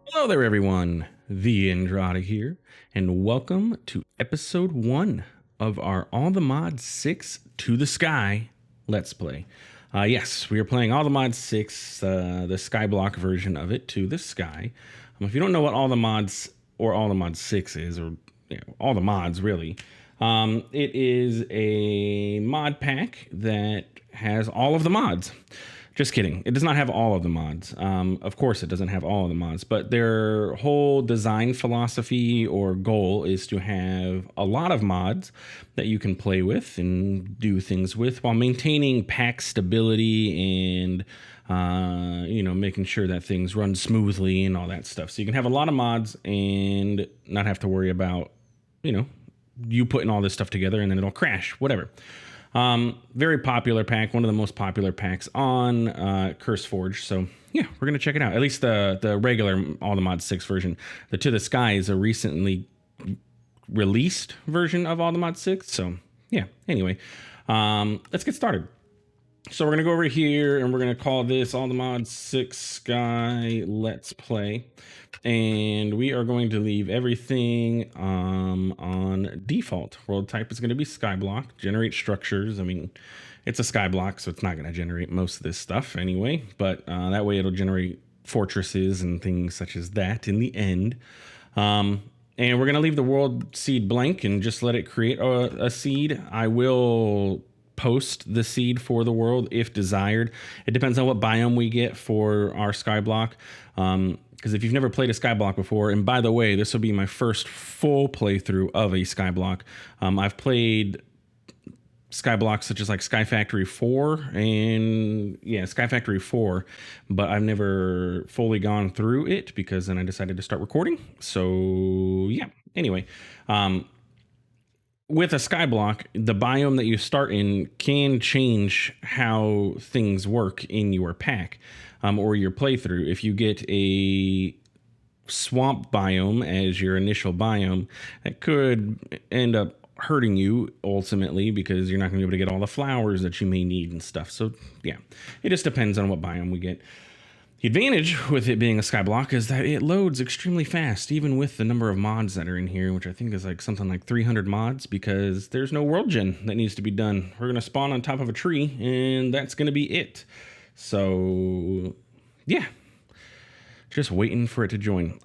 Hello there, everyone. TheAndrata here, and welcome to episode 1 of our All the Mods 6 to the Sky Let's Play. Yes, we are playing All the Mods 6, the Skyblock version of it, to the sky. If you don't know what All the Mods or All the Mods 6 is, or all the mods really, it is a mod pack that has all of the mods. Just kidding. It does not have all of the mods. Of course, it doesn't have all of the mods, but their whole design philosophy or goal is to have a lot of mods that you can play with and do things with while maintaining pack stability and, making sure that things run smoothly and all that stuff. So you can have a lot of mods and not have to worry about, you putting all this stuff together and then it'll crash, whatever. Very popular pack, one of the most popular packs on CurseForge. So yeah, we're gonna check it out. At least the regular All the Mods 6 version. The To the Sky is a recently released version of All the Mods 6. So yeah. Anyway, let's get started. So we're gonna go over here and we're gonna call this All the Mods 6 Sky Let's Play. And we are going to leave everything on default. World type is going to be skyblock. Generate structures. I mean, it's a skyblock, so it's not going to generate most of this stuff anyway. But that way it'll generate fortresses and things such as that in the end. And we're going to leave the world seed blank and just let it create a seed. I will post the seed for the world if desired. It depends on what biome we get for our skyblock. Because if you've never played a skyblock before, and by the way, this will be my first full playthrough of a skyblock. I've played skyblocks such as like Sky Factory 4 and Sky Factory 4, but I've never fully gone through it because then I decided to start recording. So yeah, anyway, with a skyblock, the biome that you start in can change how things work in your pack. Or your playthrough. If you get a swamp biome as your initial biome, that could end up hurting you ultimately because you're not going to be able to get all the flowers that you may need and stuff. So yeah, it just depends on what biome we get. The advantage with it being a skyblock is that it loads extremely fast, even with the number of mods that are in here, which I think is like something like 300 mods, because there's no world gen that needs to be done. We're going to spawn on top of a tree, and that's going to be it. So yeah, just waiting for it to join.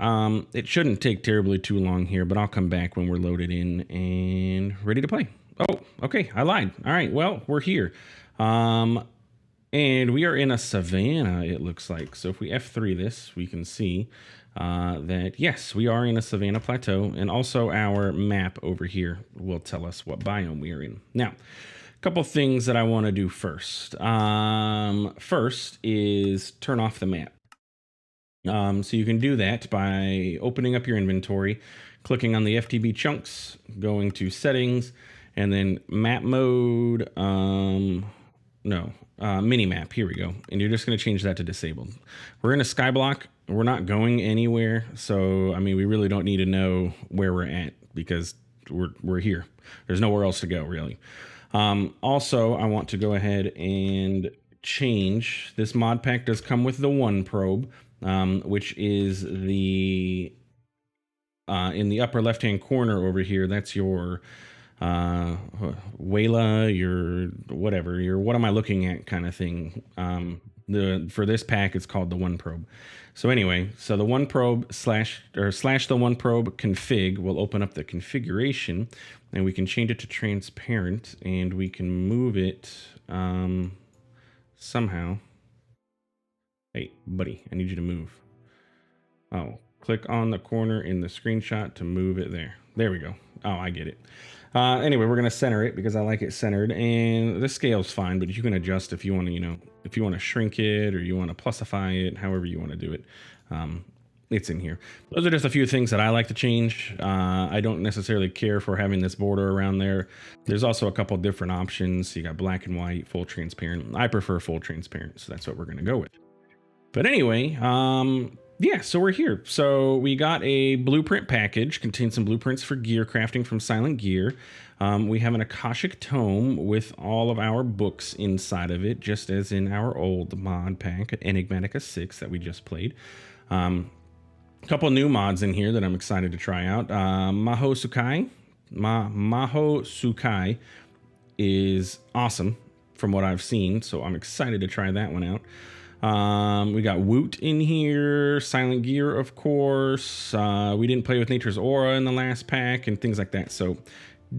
It shouldn't take terribly too long here, but I'll come back when we're loaded in and ready to play. Oh, okay, I lied. All right, well, we're here. And we are in a savanna, it looks like. So if we F3 this, we can see that, yes, we are in a savanna plateau. And also our map over here will tell us what biome we are in. Now, couple things that I want to do first. First is turn off the map. So you can do that by opening up your inventory, clicking on the FTB chunks, going to settings, and then map mode. Mini map. Here we go. And you're just going to change that to disabled. We're in a skyblock. We're not going anywhere. So, I mean, we really don't need to know where we're at because we're here. There's nowhere else to go, really. Also, I want to go ahead and change. This mod pack does come with the one probe, which is the in the upper left-hand corner over here. That's your Wayla, your whatever, your what am I looking at kind of thing. For this pack, it's called the one probe. So anyway, so the one probe slash the one probe config will open up the configuration, and we can change it to transparent, and we can move it somehow. Hey, buddy, I need you to move. Oh, click on the corner in the screenshot to move it there. There we go. Oh, I get it. Anyway, we're gonna center it because I like it centered, and the scale's fine, but you can adjust if you want to, if you want to shrink it or you want to plusify it, however you want to do it. It's in here. Those are just a few things that I like to change. I don't necessarily care for having this border around there. There's also a couple different options. You got black and white, full transparent. I prefer full transparent, so that's what we're gonna go with. But anyway, yeah, so we're here. So we got a blueprint package, contains some blueprints for gear crafting from Silent Gear. We have an Akashic Tome with all of our books inside of it, just as in our old mod pack, Enigmatica 6 that we just played. Couple new mods in here that I'm excited to try out. Maho Sukai is awesome from what I've seen, so I'm excited to try that one out. We got Woot in here, Silent Gear, of course. We didn't play with Nature's Aura in the last pack and things like that, so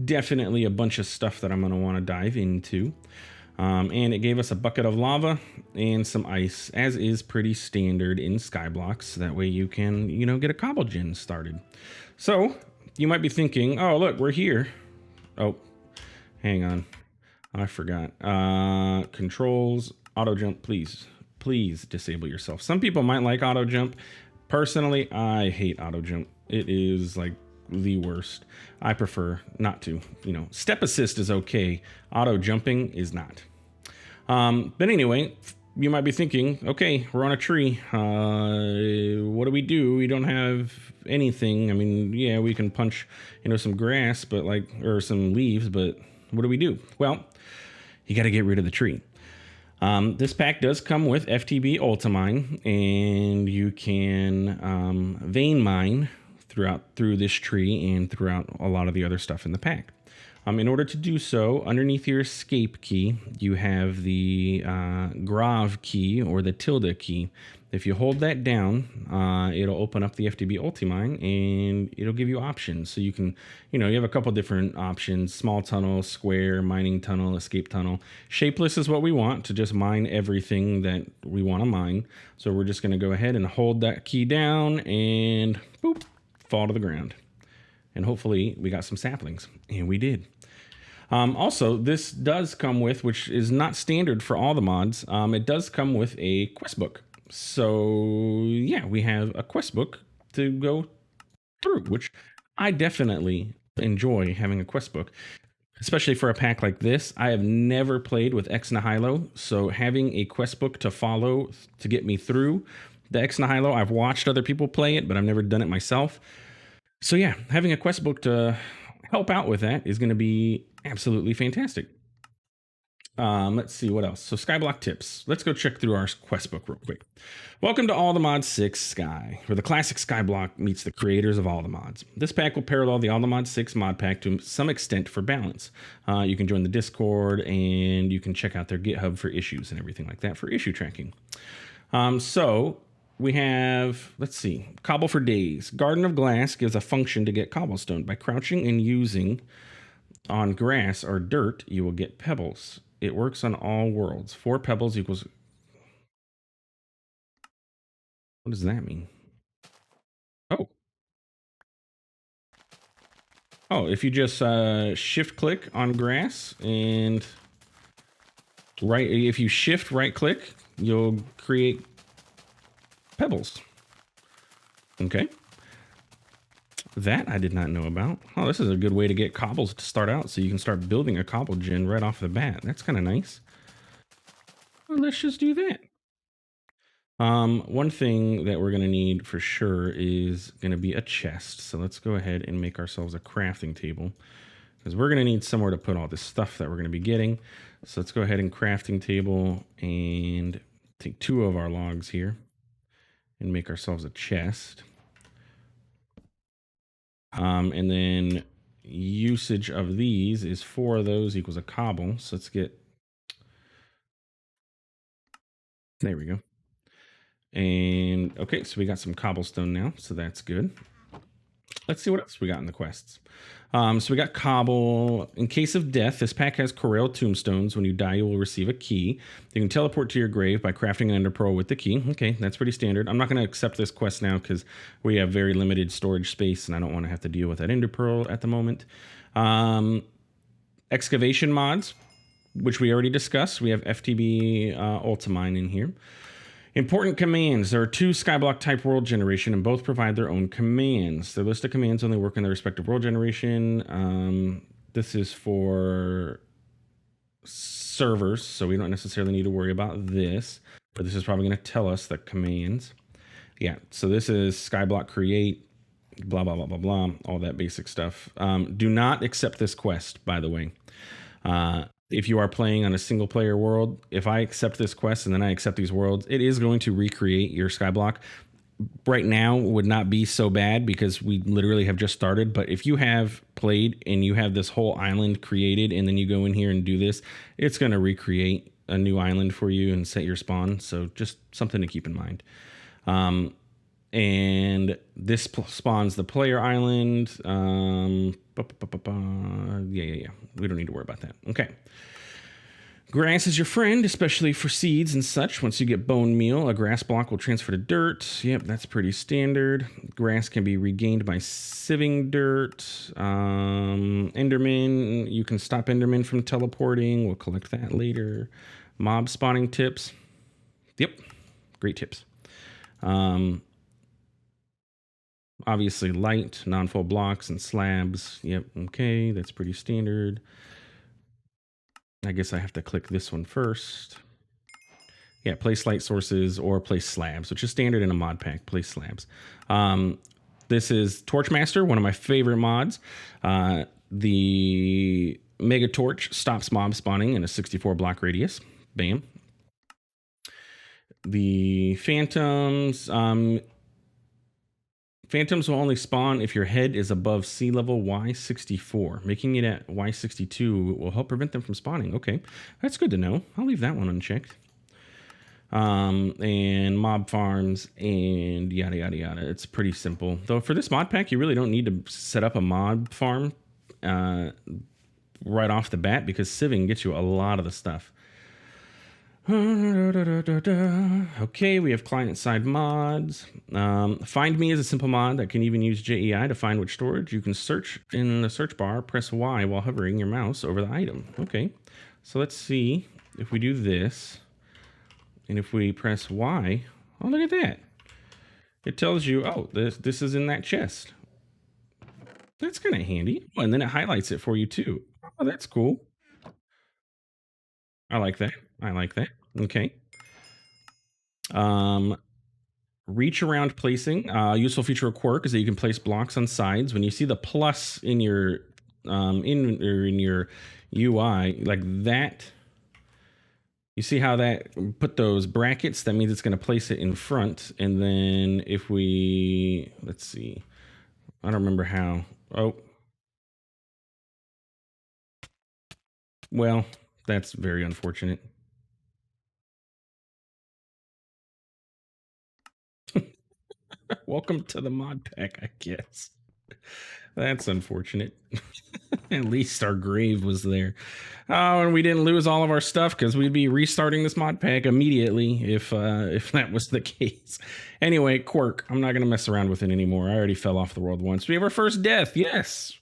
definitely a bunch of stuff that I'm going to want to dive into. And it gave us a bucket of lava and some ice, as is pretty standard in Skyblocks. That way you can, get a cobble gen started. So you might be thinking, oh, look, we're here. Oh, hang on. I forgot. Controls, auto jump, please disable yourself. Some people might like auto jump. Personally, I hate auto jump. It is like the worst. I prefer not to. Step assist is okay. Auto jumping is not. But anyway, you might be thinking, okay, we're on a tree. What do? We don't have anything. I mean, yeah, we can punch, some grass, but or some leaves, but what do we do? Well, you got to get rid of the tree. This pack does come with FTB Ultimine, and you can vein mine through this tree and throughout a lot of the other stuff in the pack. In order to do so, underneath your escape key, you have the Grav key or the tilde key. If you hold that down, it'll open up the FTB Ultimine and it'll give you options. So you can, you have a couple different options: small tunnel, square, mining tunnel, escape tunnel. Shapeless is what we want, to just mine everything that we want to mine. So we're just going to go ahead and hold that key down and boop, fall to the ground. And hopefully we got some saplings, and we did. Also, this does come with, which is not standard for all the mods, it does come with a quest book. So yeah, we have a quest book to go through, which I definitely enjoy having a quest book, especially for a pack like this. I have never played with Ex Nihilo, so having a quest book to follow to get me through the Ex Nihilo, I've watched other people play it, but I've never done it myself. So yeah, having a quest book to help out with that is going to be absolutely fantastic. Let's see what else. So Skyblock tips. Let's go check through our quest book real quick. Welcome to All the Mods 6 Sky, where the classic Skyblock meets the creators of all the mods. This pack will parallel the All the Mods 6 mod pack to some extent for balance. You can join the Discord and you can check out their GitHub for issues and everything like that for issue tracking. So we have, let's see, Cobble for Days. Garden of Glass gives a function to get cobblestone. By crouching and using on grass or dirt, you will get pebbles. It works on all worlds. 4 pebbles equals... What does that mean? Oh, if you just shift click on grass and if you shift right click, you'll create pebbles. Okay. That I did not know about. Oh, this is a good way to get cobbles to start out, so you can start building a cobble gen right off the bat. That's kind of nice. Well, let's just do that. One thing that we're going to need for sure is going to be a chest. So let's go ahead and make ourselves a crafting table, because we're going to need somewhere to put all this stuff that we're going to be getting. So let's go ahead and crafting table and take 2 of our logs here and make ourselves a chest. And then usage of these is 4 of those equals a cobble. So let's get, there we go. And okay, so we got some cobblestone now, so that's good. Let's see what else we got in the quests. So we got cobble. In case of death, this pack has Corel tombstones. When you die, you will receive a key. You can teleport to your grave by crafting an ender pearl with the key. Okay, that's pretty standard. I'm not going to accept this quest now because we have very limited storage space and I don't want to have to deal with that ender pearl at the moment. Excavation mods, which we already discussed. We have FTB Ultimine in here. Important commands. There are 2 Skyblock type world generation, and both provide their own commands. Their list of commands only work in their respective world generation. This is for servers, so we don't necessarily need to worry about this, but this is probably going to tell us the commands. Yeah, so this is Skyblock create, blah, blah, blah, blah, blah, all that basic stuff. Do not accept this quest, by the way. If you are playing on a single player world, if I accept this quest and then I accept these worlds, it is going to recreate your Skyblock. right now would not be so bad because we literally have just started. But if you have played and you have this whole island created and then you go in here and do this, it's going to recreate a new island for you and set your spawn. So just something to keep in mind. And this spawns the player island. Yeah. We don't need to worry about that. Okay. Grass is your friend, especially for seeds and such. Once you get bone meal, a grass block will transfer to dirt. Yep, that's pretty standard. Grass can be regained by sieving dirt. Enderman, you can stop Enderman from teleporting. We'll collect that later. Mob spawning tips. Yep, great tips. Obviously light, non-full blocks and slabs. Yep, okay, that's pretty standard. I guess I have to click this one first. Yeah, place light sources or place slabs, which is standard in a mod pack. Place slabs. This is Torchmaster, one of my favorite mods. The Mega Torch stops mob spawning in a 64 block radius. Bam. The Phantoms. Phantoms will only spawn if your head is above sea level Y64. Making it at Y62 will help prevent them from spawning. Okay, that's good to know. I'll leave that one unchecked. And mob farms and yada, yada, yada. It's pretty simple. Though for this mod pack, you really don't need to set up a mob farm right off the bat because sieving gets you a lot of the stuff. Okay, we have client-side mods. Find Me is a simple mod that can even use JEI to find which storage. You can search in the search bar, press Y while hovering your mouse over the item. Okay, so let's see if we do this. And if we press Y, oh, look at that. It tells you, oh, this is in that chest. That's kind of handy. Oh, and then it highlights it for you too. Oh, that's cool. I like that. I like that. Okay. Reach around placing. Useful feature of quirk is that you can place blocks on sides. When you see the plus in your in your UI like that, you see how that put those brackets? That means it's going to place it in front. And then if we, let's see, I don't remember how. Oh, well, that's very unfortunate. Welcome to the mod pack, I guess. That's unfortunate. At least our grave was there. Oh, and we didn't lose all of our stuff because we'd be restarting this mod pack immediately if that was the case. Anyway, quirk. I'm not going to mess around with it anymore. I already fell off the world once. We have our first death. Yes.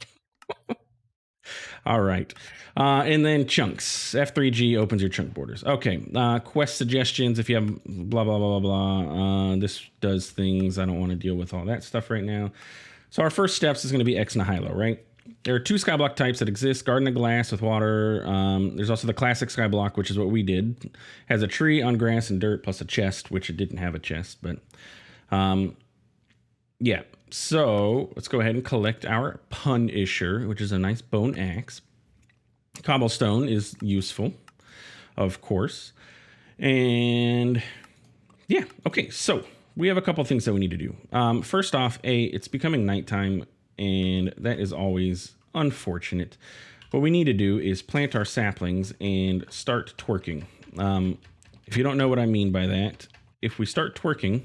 All right. And then chunks. F3G opens your chunk borders. Okay. Quest suggestions. If you have blah, blah, blah, blah, blah. This does things. I don't want to deal with all that stuff right now. So our first steps is going to be X Nihilo, right? There are two skyblock types that exist. Garden of Glass with water. There's also the classic skyblock, which is what we did. Has a tree on grass and dirt plus a chest, which it didn't have a chest. But yeah. So let's go ahead and collect our Punisher, which is a nice bone axe. Cobblestone is useful, of course. And yeah, okay, so we have a couple things that we need to do. First off, it's becoming nighttime, and that is always unfortunate. What we need to do is plant our saplings and start twerking. If you don't know what I mean by that, if we start twerking,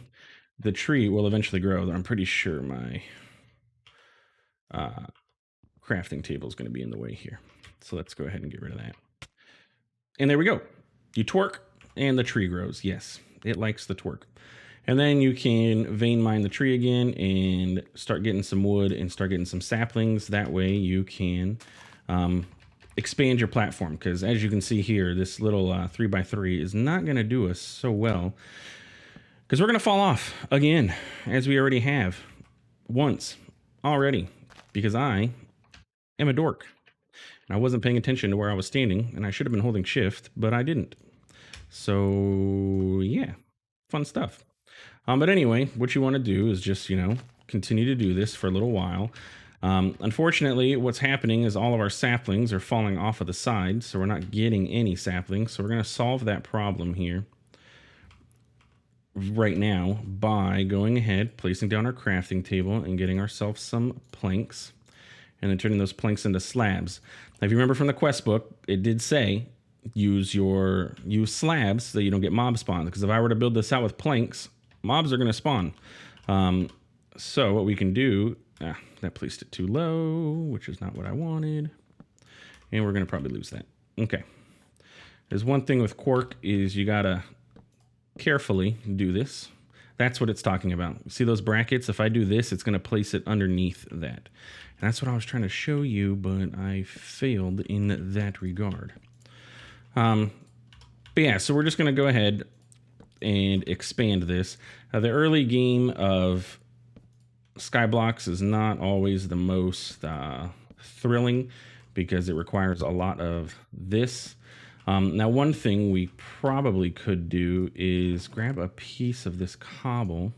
the tree will eventually grow. I'm pretty sure my crafting table is going to be in the way here. So let's go ahead and get rid of that. And there we go. You twerk and the tree grows. Yes, it likes the twerk. And then you can vein mine the tree again and start getting some wood and start getting some saplings. That way you can expand your platform. Because as you can see here, this little 3x3 is not going to do us so well. Because we're going to fall off again, as we already have once already. Because I am a dork. And I wasn't paying attention to where I was standing, and I should have been holding shift, but I didn't. So yeah, fun stuff. But anyway, what you want to do is just, continue to do this for a little while. Unfortunately, what's happening is all of our saplings are falling off of the side, so we're not getting any saplings. So we're going to solve that problem here right now by going ahead, placing down our crafting table and getting ourselves some planks, and then turning those planks into slabs. Now, if you remember from the quest book, it did say use slabs so that you don't get mob spawn. Because if I were to build this out with planks, mobs are going to spawn. So what we can do, that placed it too low, which is not what I wanted. And we're going to probably lose that. Okay. There's one thing with quark is you got to carefully do this. That's what it's talking about. See those brackets? If I do this, it's going to place it underneath that. And that's what I was trying to show you, but I failed in that regard. But yeah, so we're just going to go ahead and expand this. The early game of Skyblocks is not always the most thrilling because it requires a lot of this. Now, one thing we probably could do is grab a piece of this cobble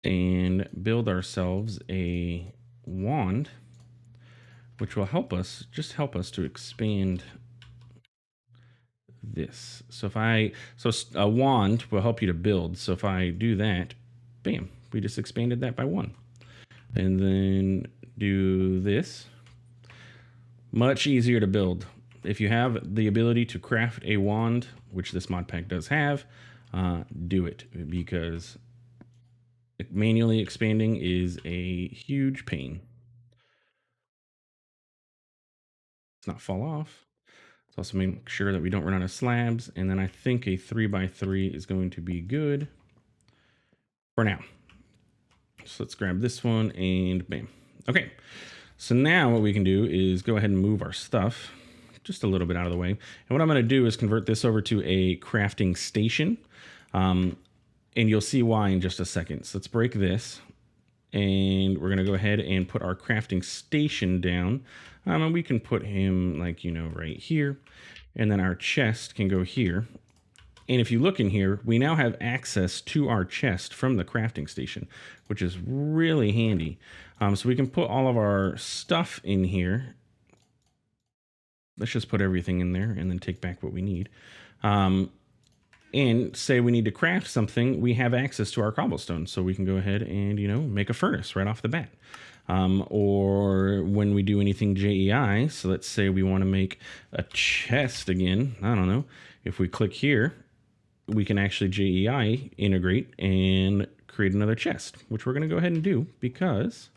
and build ourselves a wand, which will help us to expand this. So a wand will help you to build. So if I do that, bam, we just expanded that by 1. And then do this. Much easier to build. If you have the ability to craft a wand, which this mod pack does have, do it, because manually expanding is a huge pain. Let's not fall off. Let's also make sure that we don't run out of slabs. And then I think a 3x3 is going to be good for now. So let's grab this one and bam. Okay. So now what we can do is go ahead and move our stuff just a little bit out of the way. And what I'm going to do is convert this over to a crafting station. And you'll see why in just a second. So let's break this. And we're going to go ahead and put our crafting station down. And we can put him like, right here. And then our chest can go here. And if you look in here, we now have access to our chest from the crafting station, which is really handy. So we can put all of our stuff in here. Let's just put everything in there and then take back what we need. And say we need to craft something, we have access to our cobblestone. So we can go ahead and, make a furnace right off the bat. Or when we do anything JEI, so let's say we want to make a chest again. I don't know. If we click here, we can actually JEI integrate and create another chest, which we're going to go ahead and do because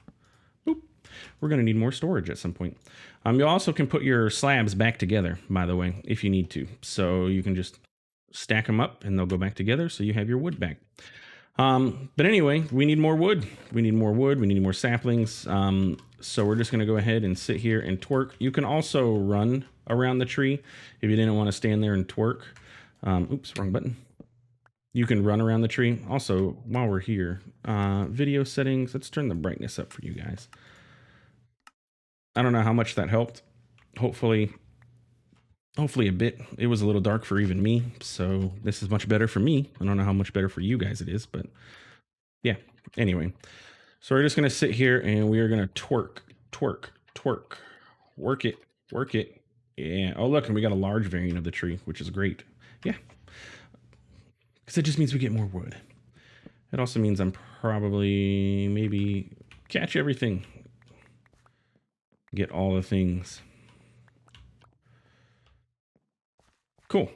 we're going to need more storage at some point. You also can put your slabs back together, by the way, if you need to. So you can just stack them up and they'll go back together so you have your wood back. But anyway, we need more wood. We need more wood. We need more saplings. So we're just going to go ahead and sit here and twerk. You can also run around the tree if you didn't want to stand there and twerk. Oops, wrong button. You can run around the tree. Also, while we're here, video settings, let's turn the brightness up for you guys. I don't know how much that helped. Hopefully a bit. It was a little dark for even me, so this is much better for me. I don't know how much better for you guys it is, but yeah. Anyway, so we're just going to sit here and we are going to twerk, twerk, twerk, work it, work it. Yeah. Oh, look, and we got a large variant of the tree, which is great. Yeah. Because it just means we get more wood. It also means I'm probably maybe catch everything. Get all the things. Cool.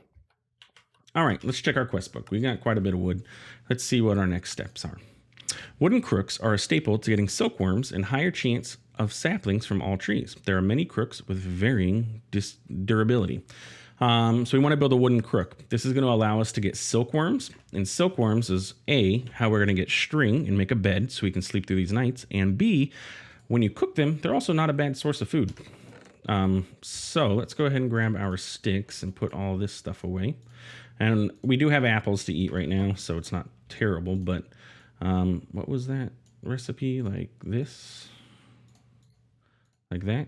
All right, let's check our quest book. We got quite a bit of wood. Let's see what our next steps are. Wooden crooks are a staple to getting silkworms and higher chance of saplings from all trees. There are many crooks with varying durability. So we want to build a wooden crook. This is going to allow us to get silkworms. And silkworms is A, how we're going to get string and make a bed so we can sleep through these nights. And B, when you cook them, they're also not a bad source of food. So let's go ahead and grab our sticks and put all this stuff away. And we do have apples to eat right now, so it's not terrible. But what was that recipe? Like this? Like that?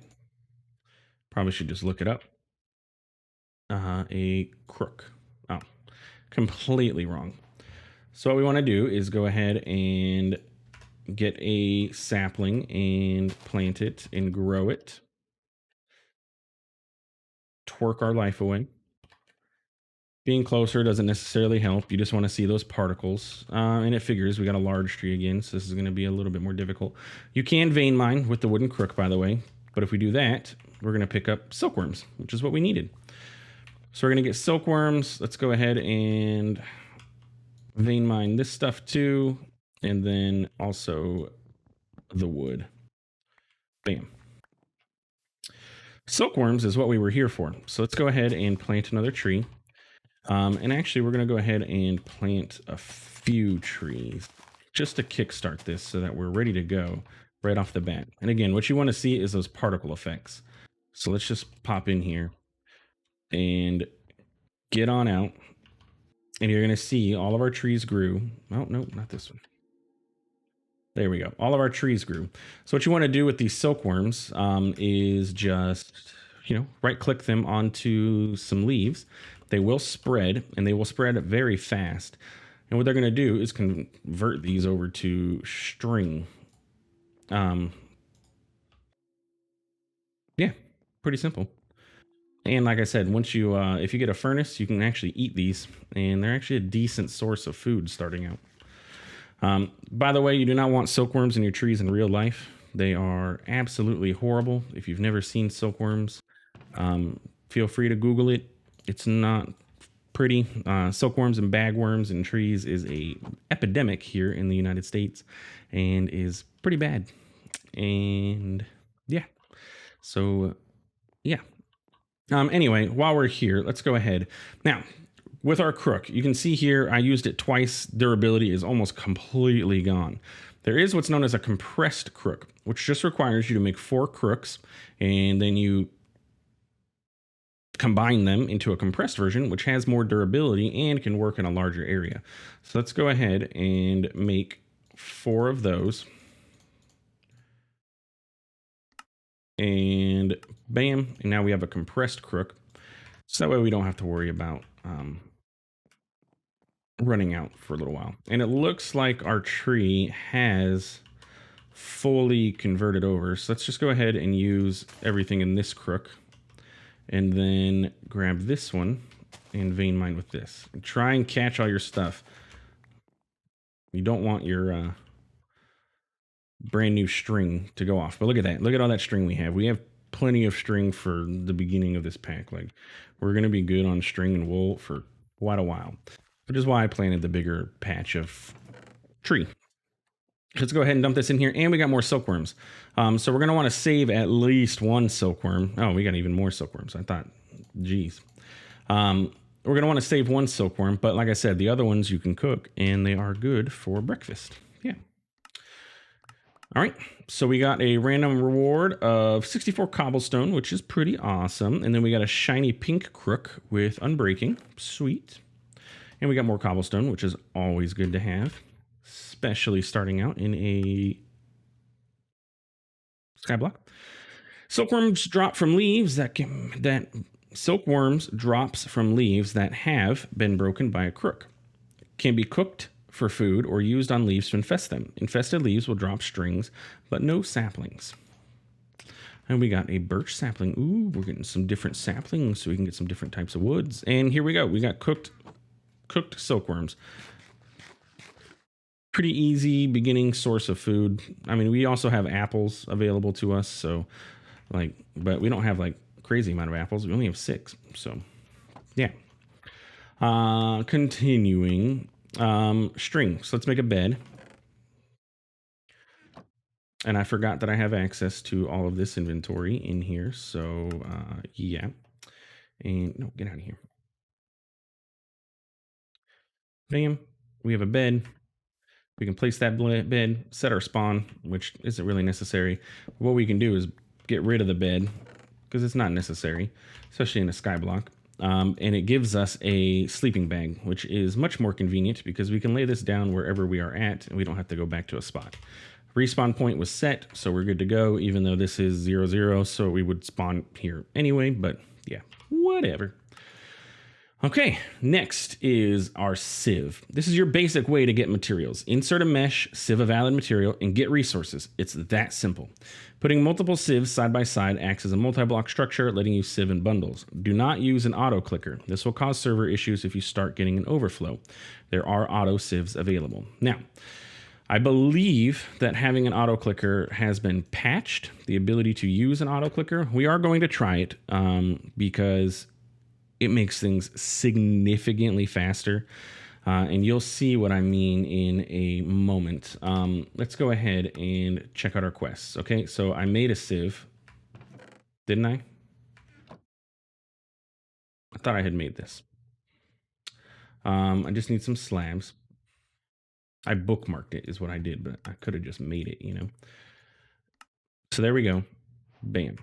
Probably should just look it up. A crook. Oh, completely wrong. So what we want to do is go ahead and get a sapling and plant it and grow it. Twerk our life away. Being closer doesn't necessarily help. You just want to see those particles. And it figures we got a large tree again, so this is going to be a little bit more difficult. You can vein mine with the wooden crook, by the way. But if we do that, we're going to pick up silkworms, which is what we needed. So we're going to get silkworms. Let's go ahead and vein mine this stuff too. And then also the wood. Bam. Silkworms is what we were here for. So let's go ahead and plant another tree. And actually, we're going to go ahead and plant a few trees just to kickstart this so that we're ready to go right off the bat. And again, what you want to see is those particle effects. So let's just pop in here and get on out. And you're going to see all of our trees grew. Oh, no, not this one. There we go. All of our trees grew. So what you want to do with these silkworms is just, right click them onto some leaves. They will spread, and they will spread very fast. And what they're going to do is convert these over to string. Yeah, pretty simple. And like I said, once you, if you get a furnace, you can actually eat these, and they're actually a decent source of food starting out. By the way, you do not want silkworms in your trees in real life. They are absolutely horrible. If you've never seen silkworms, feel free to Google it. It's not pretty. Silkworms and bagworms in trees is a epidemic here in the United States and is pretty bad. And yeah, so yeah. Anyway, while we're here, let's go ahead. Now, with our crook, you can see here I used it twice. Durability is almost completely gone. There is what's known as a compressed crook, which just requires you to make 4 crooks, and then you combine them into a compressed version, which has more durability and can work in a larger area. So let's go ahead and make 4 of those. And bam, and now we have a compressed crook. So that way we don't have to worry about running out for a little while. And it looks like our tree has fully converted over. So let's just go ahead and use everything in this crook. And then grab this one and vein mine with this. And try and catch all your stuff. You don't want your brand new string to go off. But look at that. Look at all that string we have. We have plenty of string for the beginning of this pack. Like, we're going to be good on string and wool for quite a while. Which is why I planted the bigger patch of tree. Let's go ahead and dump this in here. And we got more silkworms. So we're going to want to save at least 1 silkworm. Oh, we got even more silkworms. I thought, geez. We're going to want to save 1 silkworm. But like I said, the other ones you can cook. And they are good for breakfast. Yeah. All right. So we got a random reward of 64 cobblestone, which is pretty awesome. And then we got a shiny pink crook with unbreaking. Sweet. And we got more cobblestone, which is always good to have. Especially starting out in a skyblock. Silkworms drop from leaves silkworms drops from leaves that have been broken by a crook. Can be cooked for food or used on leaves to infest them. Infested leaves will drop strings, but no saplings. And we got a birch sapling. Ooh, we're getting some different saplings so we can get some different types of woods. And here we go. We got cooked silkworms. Pretty easy beginning source of food. I mean, we also have apples available to us, so but we don't have crazy amount of apples. We only have 6, so yeah. Continuing, string. So let's make a bed. And I forgot that I have access to all of this inventory in here, so yeah. And no, get out of here. Bam. We have a bed. We can place that bed, set our spawn, which isn't really necessary. What we can do is get rid of the bed because it's not necessary, especially in a skyblock. And it gives us a sleeping bag, which is much more convenient because we can lay this down wherever we are at and we don't have to go back to a spot. Respawn point was set, so we're good to go, even though this is 0, 0, so we would spawn here anyway, but yeah, whatever. Okay, next is our sieve. This is your basic way to get materials. Insert a mesh, sieve a valid material, and get resources. It's that simple. Putting multiple sieves side by side acts as a multi-block structure, letting you sieve in bundles. Do not use an auto clicker. This will cause server issues if you start getting an overflow. There are auto sieves available. Now, I believe that having an auto clicker has been patched, the ability to use an auto clicker. We are going to try it because it makes things significantly faster. And you'll see what I mean in a moment. Let's go ahead and check out our quests. Okay, so I made a sieve, didn't I? I thought I had made this. I just need some slabs. I bookmarked it is what I did, but I could have just made it, you know. So there we go. Bam.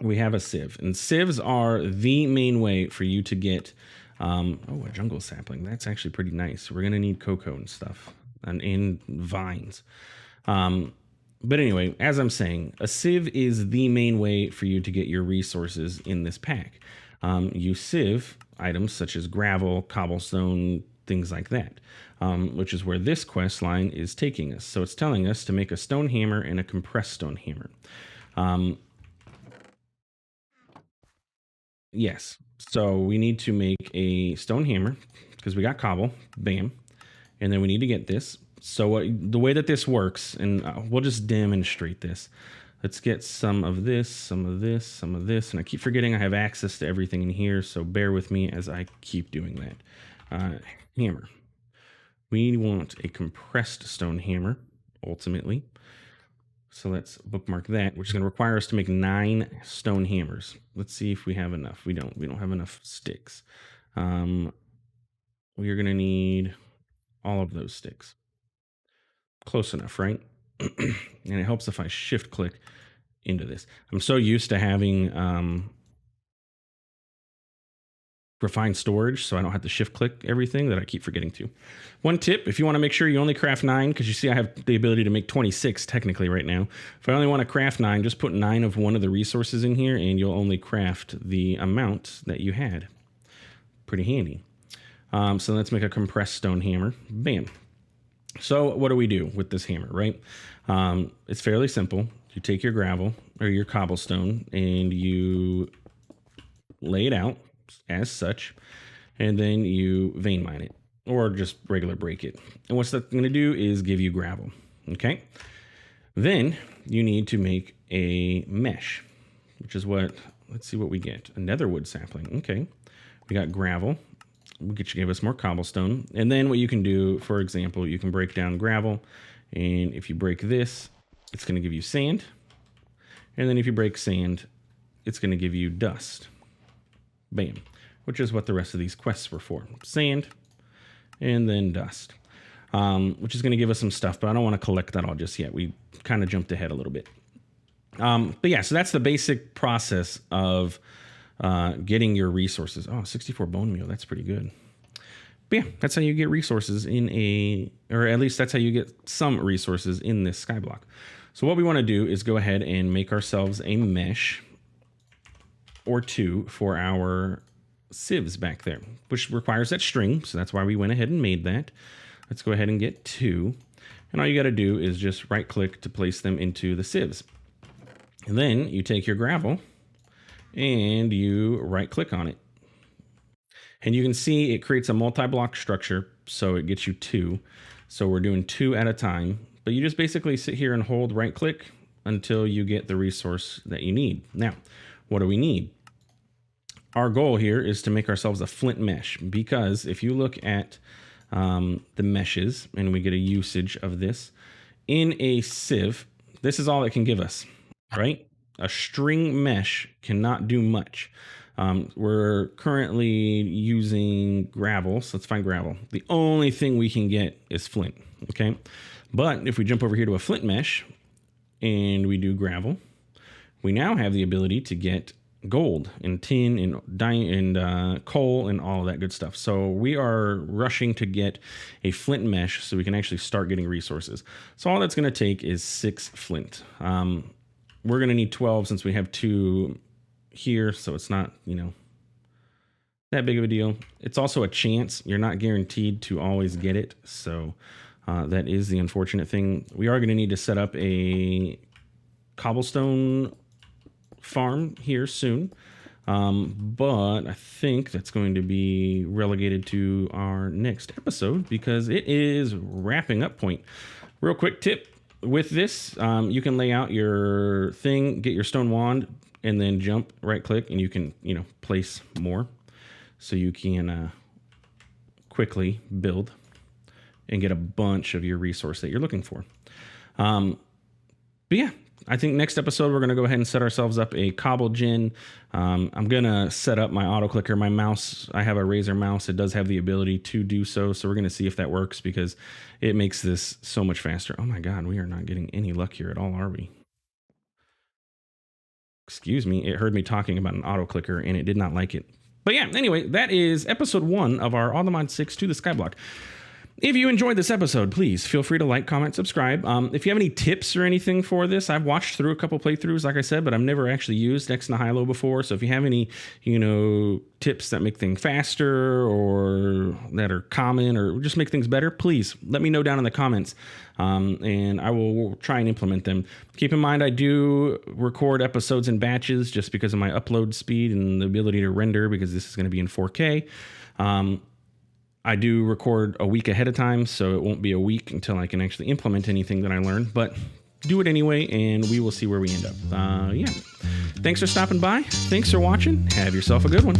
We have a sieve, and sieves are the main way for you to get a jungle sapling. That's actually pretty nice. We're gonna need cocoa and stuff and vines. But anyway, as I'm saying, a sieve is the main way for you to get your resources in this pack. You sieve items such as gravel, cobblestone, things like that, which is where this quest line is taking us. So it's telling us to make a stone hammer and a compressed stone hammer. Yes. So we need to make a stone hammer because we got cobble. Bam. And then we need to get this. So the way that this works, and we'll just demonstrate this. Let's get some of this, some of this, some of this. And I keep forgetting I have access to everything in here. So bear with me as I keep doing that. Hammer. We want a compressed stone hammer, ultimately. So let's bookmark that, which is going to require us to make 9 stone hammers. Let's see if we have enough. We don't have enough sticks. We are going to need all of those sticks. Close enough, right? And it helps if I shift click into this. I'm so used to having refined storage, so I don't have to shift click everything, that I keep forgetting to. One tip, if you want to make sure you only craft 9, because you see I have the ability to make 26 technically right now. If I only want to craft 9, just put 9 of one of the resources in here and you'll only craft the amount that you had. Pretty handy. So let's make a compressed stone hammer. Bam. So what do we do with this hammer, right? It's fairly simple. You take your gravel or your cobblestone and you lay it out as such, and then you vein mine it or just regular break it. And what's that going to do is give you gravel. Okay. Then you need to make a mesh, which is what, let's see what we get. A netherwood sapling. Okay. We got gravel. We could give us more cobblestone. And then what you can do, for example, you can break down gravel. And if you break this, it's going to give you sand. And then if you break sand, it's going to give you dust. Bam. Which is what the rest of these quests were for. Sand and then dust. Which is going to give us some stuff, but I don't want to collect that all just yet. We kind of jumped ahead a little bit. But yeah, so that's the basic process of getting your resources. Oh, 64 bone meal. That's pretty good. But yeah, that's how you get resources or at least that's how you get some resources in this skyblock. So what we want to do is go ahead and make ourselves a mesh or 2 for our sieves back there, which requires that string. So that's why we went ahead and made that. Let's go ahead and get 2. And all you got to do is just right click to place them into the sieves. And then you take your gravel and you right click on it. And you can see it creates a multi-block structure. So it gets you 2. So we're doing 2 at a time, but you just basically sit here and hold right click until you get the resource that you need. Now, what do we need? Our goal here is to make ourselves a flint mesh, because if you look at the meshes and we get a usage of this in a sieve, this is all it can give us, right? A string mesh cannot do much. We're currently using gravel, so let's find gravel. The only thing we can get is flint, okay? But if we jump over here to a flint mesh and we do gravel, we now have the ability to get gold and tin and coal and all of that good stuff. So we are rushing to get a flint mesh so we can actually start getting resources. So all that's going to take is 6 flint. We're going to need 12 since we have 2 here, so it's not, that big of a deal. It's also a chance. You're not guaranteed to always get it. So that is the unfortunate thing. We are going to need to set up a cobblestone farm here soon. But I think that's going to be relegated to our next episode because it is wrapping up point. Real quick tip with this, you can lay out your thing, get your stone wand, and then jump, right click, and you can, place more. So you can quickly build and get a bunch of your resource that you're looking for. But yeah, I think next episode we're going to go ahead and set ourselves up a cobble gen. I'm going to set up my auto clicker, my mouse. I have a Razer mouse. It does have the ability to do so. So we're going to see if that works because it makes this so much faster. Oh my God, we are not getting any luck here at all, are we? Excuse me. It heard me talking about an auto clicker and it did not like it. But yeah, anyway, that is episode 1 of our All the Mod 6 to the Skyblock. If you enjoyed this episode, please feel free to like, comment, subscribe. If you have any tips or anything for this, I've watched through a couple playthroughs, like I said, but I've never actually used X and Hilo before. So if you have any, tips that make things faster or that are common or just make things better, please let me know down in the comments. And I will try and implement them. Keep in mind, I do record episodes in batches just because of my upload speed and the ability to render because this is going to be in 4K. I do record a week ahead of time, so it won't be a week until I can actually implement anything that I learned, but do it anyway, and we will see where we end up. Yeah. Thanks for stopping by. Thanks for watching. Have yourself a good one.